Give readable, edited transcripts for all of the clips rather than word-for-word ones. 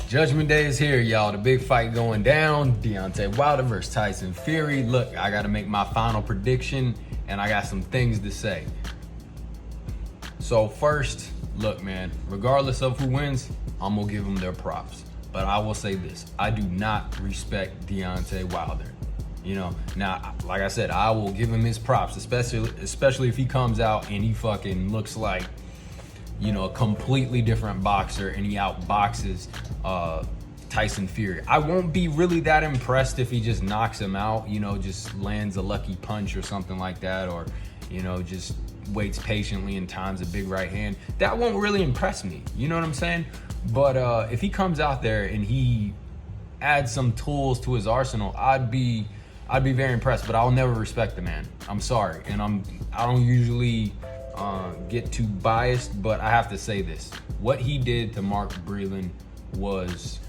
Judgment Day is here, y'all. The big fight going down. Deontay Wilder versus Tyson Fury. Look, I got to make my final prediction, and I got some things to say. So first, look, man, regardless of who wins, I'm going to give them their props. But I will say this. I do not respect Deontay Wilder. You know, now, like I said, I will give him his props, especially if he comes out and he fucking looks like, you know, a completely different boxer and he outboxes Tyson Fury. I won't be really that impressed if he just knocks him out, you know, just lands a lucky punch or something like that, or, you know, just waits patiently and times a big right hand. That won't really impress me, you know what I'm saying? But if he comes out there and he adds some tools to his arsenal, I'd be very impressed, but I'll never respect the man. I'm sorry, and I don't usually get too biased, but I have to say this. What he did to Mark Breland was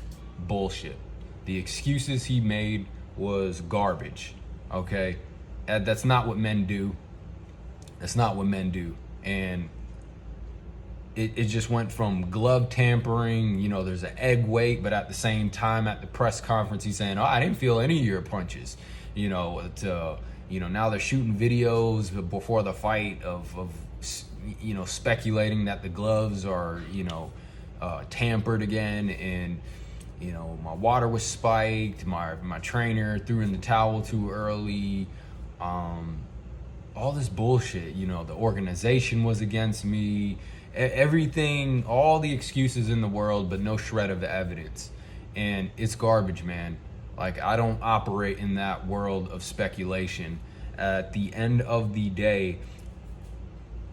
bullshit. The excuses he made was garbage, okay? That's not what men do. That's not what men do. And it just went from glove tampering, you know, there's an egg weight, but at the same time at the press conference, he's saying, oh, I didn't feel any of your punches, you know, now they're shooting videos before the fight of you know, speculating that the gloves are, you know, tampered again, and, you know, my water was spiked, my trainer threw in the towel too early, all this bullshit, you know, the organization was against me, everything, all the excuses in the world, but no shred of evidence. And it's garbage, man. Like, I don't operate in that world of speculation. At the end of the day,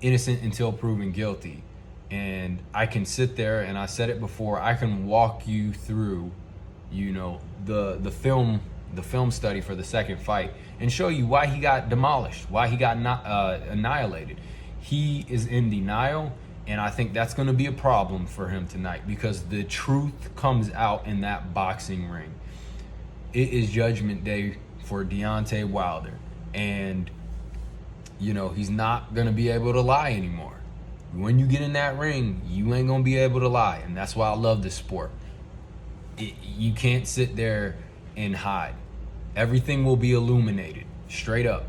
innocent until proven guilty. And I can sit there, and I said it before, I can walk you through, you know, the film study for the second fight and show you why he got demolished, why he got annihilated. He is in denial, and I think that's going to be a problem for him tonight, because the truth comes out in that boxing ring. It is Judgment Day for Deontay Wilder, and you know, he's not going to be able to lie anymore. When you get in that ring, you ain't going to be able to lie, and that's why I love this sport. You can't sit there and hide. Everything will be illuminated, straight up.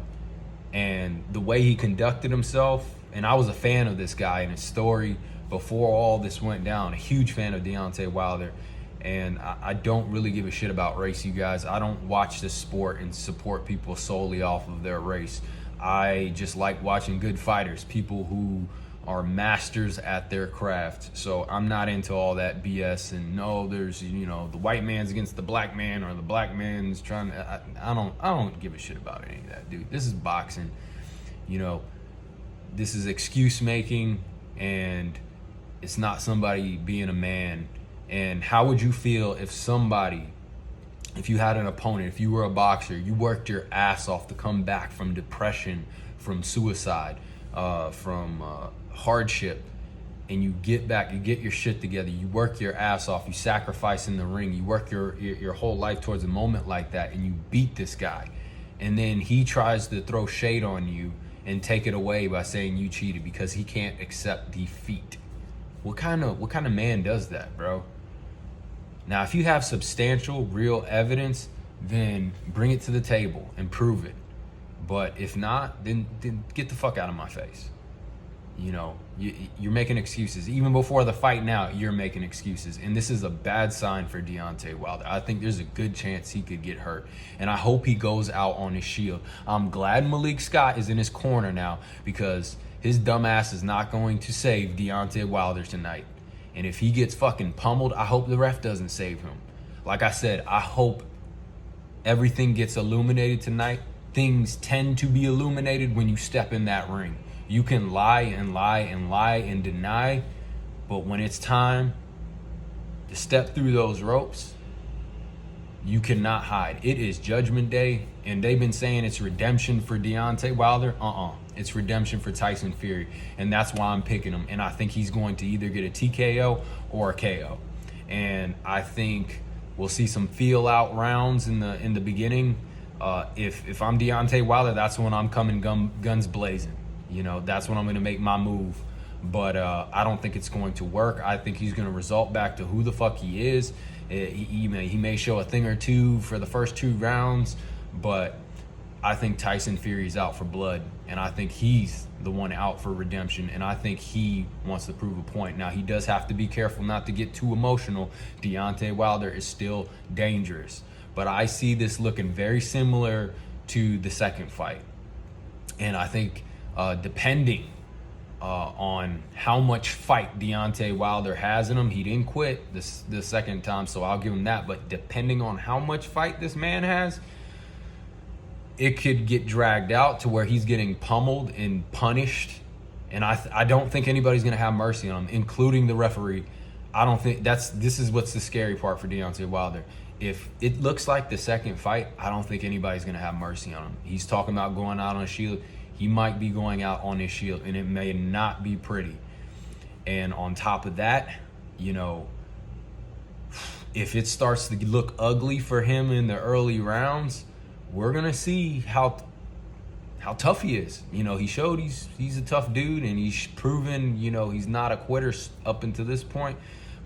And the way he conducted himself, and I was a fan of this guy and his story before all this went down, a huge fan of Deontay Wilder. And I don't really give a shit about race, you guys. I don't watch this sport and support people solely off of their race. I just like watching good fighters, people who are masters at their craft. So I'm not into all that BS and no, there's, you know, the white man's against the black man, or the black man's trying to, I don't give a shit about any of that, dude. This is boxing. You know, this is excuse making, and it's not somebody being a man. And how would you feel if you had an opponent, if you were a boxer, you worked your ass off to come back from depression, from suicide, from hardship, and you get back, you get your shit together, you work your ass off, you sacrifice in the ring, you work your whole life towards a moment like that, and you beat this guy, and then he tries to throw shade on you and take it away by saying you cheated because he can't accept defeat. What kind of man does that, bro? Now, if you have substantial, real evidence, then bring it to the table and prove it. But if not, then get the fuck out of my face. You know, you're making excuses. Even before the fight now, you're making excuses. And this is a bad sign for Deontay Wilder. I think there's a good chance he could get hurt. And I hope he goes out on his shield. I'm glad Malik Scott is in his corner now, because his dumb ass is not going to save Deontay Wilder tonight. And if he gets fucking pummeled, I hope the ref doesn't save him. Like I said, I hope everything gets illuminated tonight. Things tend to be illuminated when you step in that ring. You can lie and lie and lie and deny, but when it's time to step through those ropes, you cannot hide. It is Judgment Day, and they've been saying it's redemption for Deontay Wilder. It's redemption for Tyson Fury, and that's why I'm picking him. And I think he's going to either get a TKO or a KO. And I think we'll see some feel-out rounds in the beginning. If I'm Deontay Wilder, that's when I'm coming guns blazing. You know, that's when I'm going to make my move. But I don't think it's going to work. I think he's going to result back to who the fuck he is. He may show a thing or two for the first 2 rounds, but I think Tyson Fury's out for blood, and I think he's the one out for redemption, and I think he wants to prove a point. Now, he does have to be careful not to get too emotional. Deontay Wilder is still dangerous, but I see this looking very similar to the second fight, and I think depending on how much fight Deontay Wilder has in him, he didn't quit the second time, so I'll give him that, but depending on how much fight this man has, it could get dragged out to where he's getting pummeled and punished. And I don't think anybody's going to have mercy on him, including the referee. I don't think this is what's the scary part for Deontay Wilder. If it looks like the second fight, I don't think anybody's going to have mercy on him. He's talking about going out on a shield. He might be going out on his shield, and it may not be pretty. And on top of that, if it starts to look ugly for him in the early rounds, we're gonna see how tough he is. He showed he's a tough dude, and he's proven he's not a quitter up until this point.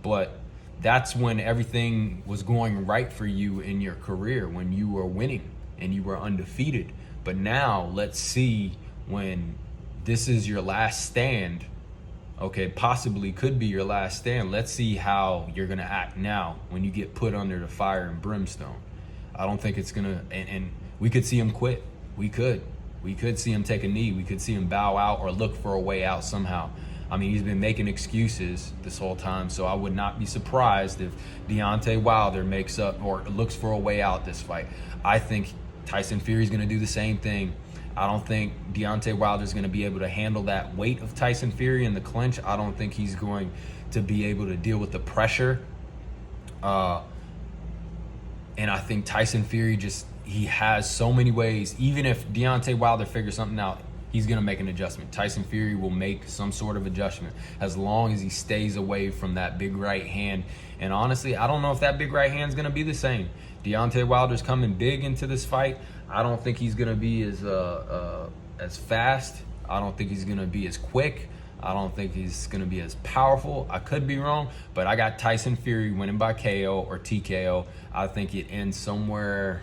But that's when everything was going right for you in your career, when you were winning and you were undefeated. But now let's see, when this is your last stand, okay, possibly could be your last stand. Let's see how you're gonna act now when you get put under the fire and brimstone. I don't think it's gonna, and we could see him quit. We could see him take a knee. We could see him bow out or look for a way out somehow. I mean, he's been making excuses this whole time, so I would not be surprised if Deontay Wilder makes up or looks for a way out this fight. I think Tyson Fury's gonna do the same thing. I don't think Deontay Wilder's gonna be able to handle that weight of Tyson Fury in the clinch. I don't think he's going to be able to deal with the pressure. And I think Tyson Fury he has so many ways. Even if Deontay Wilder figures something out, he's going to make an adjustment. Tyson Fury will make some sort of adjustment as long as he stays away from that big right hand. And honestly, I don't know if that big right hand is going to be the same. Deontay Wilder's coming big into this fight. I don't think he's going to be as fast. I don't think he's going to be as quick. I don't think he's going to be as powerful. I could be wrong, but I got Tyson Fury winning by KO or TKO. I think it ends somewhere,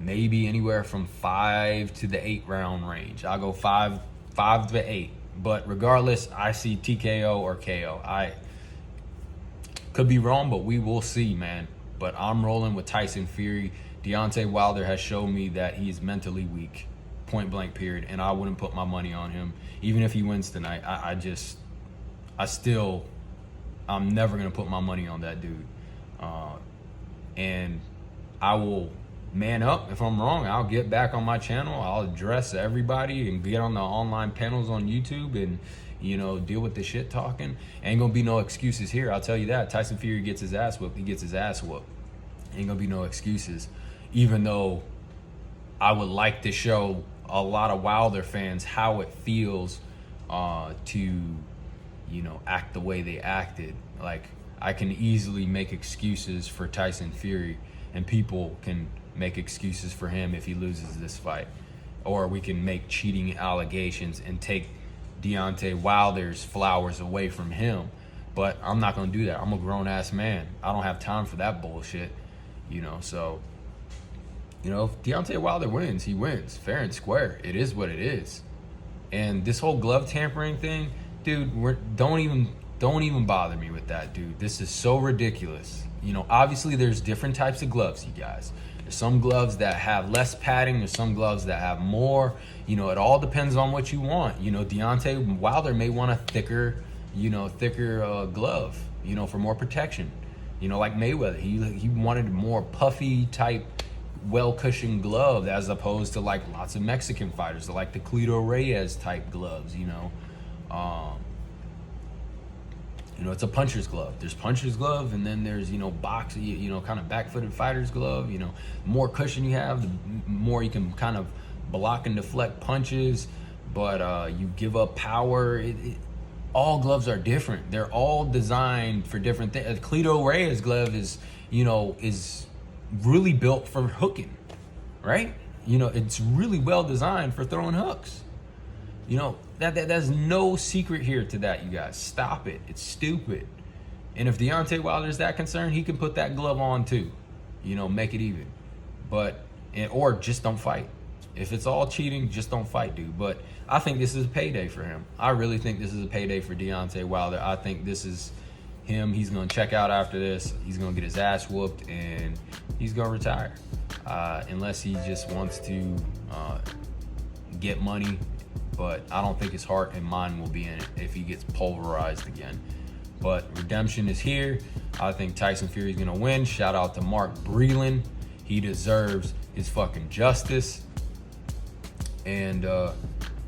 maybe anywhere from 5 to the 8 round range. I'll go 5 to 8. But regardless, I see TKO or KO. I could be wrong, but we will see, man. But I'm rolling with Tyson Fury. Deontay Wilder has shown me that he's mentally weak, point blank period, and I wouldn't put my money on him even if he wins tonight. I'm never gonna put my money on that dude, and I will man up. If I'm wrong, I'll get back on my channel. I'll address everybody and get on the online panels on YouTube and deal with the shit talking. Ain't gonna be no excuses here, I'll tell you that. Tyson Fury gets his ass whooped, he gets his ass whooped. Ain't gonna be no excuses, even though I would like to show a lot of Wilder fans how it feels to act the way they acted. Like, I can easily make excuses for Tyson Fury, and people can make excuses for him if he loses this fight. Or we can make cheating allegations and take Deontay Wilder's flowers away from him. But I'm not gonna do that. I'm a grown-ass man. I don't have time for that bullshit. So if Deontay Wilder wins, he wins, fair and square. It is what it is. And this whole glove tampering thing, dude, don't even bother me with that, dude. This is so ridiculous. Obviously there's different types of gloves, you guys. There's some gloves that have less padding. There's some gloves that have more. It all depends on what you want. Deontay Wilder may want a thicker glove, for more protection. Like Mayweather, he wanted a more puffy type, well-cushioned glove, as opposed to like lots of Mexican fighters that like the Cleto Reyes type gloves. It's a puncher's glove. There's puncher's glove, and then there's box, kind of back-footed fighter's glove. The more cushion you have, the more you can kind of block and deflect punches, but you give up power. All gloves are different. They're all designed for different things. Cleto Reyes glove is really built for hooking, right? It's really well designed for throwing hooks. There's no secret here to that, you guys. Stop it. It's stupid. And if Deontay Wilder's that concerned, he can put that glove on too. You know, make it even. But, or just don't fight. If it's all cheating, just don't fight, dude. But I think this is a payday for him. I really think this is a payday for Deontay Wilder. I think this is him. He's going to check out after this. He's going to get his ass whooped, and he's going to retire. Unless he just wants to get money. But I don't think his heart and mind will be in it if he gets pulverized again. But redemption is here. I think Tyson Fury's going to win. Shout out to Mark Breland. He deserves his fucking justice. And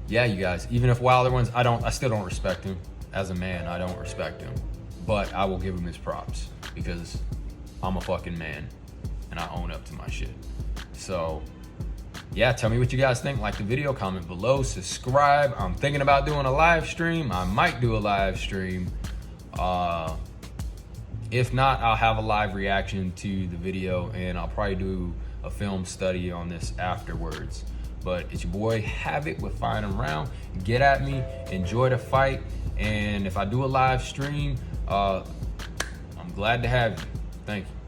yeah, you guys, even if Wilder wins, I still don't respect him. As a man, I don't respect him. But I will give him his props because I'm a fucking man and I own up to my shit. So yeah, tell me what you guys think. Like the video, comment below, subscribe. I'm thinking about doing a live stream. I might do a live stream. If not, I'll have a live reaction to the video, and I'll probably do a film study on this afterwards. But it's your boy Havoc with Fine and Round. Get at me, enjoy the fight, and if I do a live stream, I'm glad to have you. Thank you.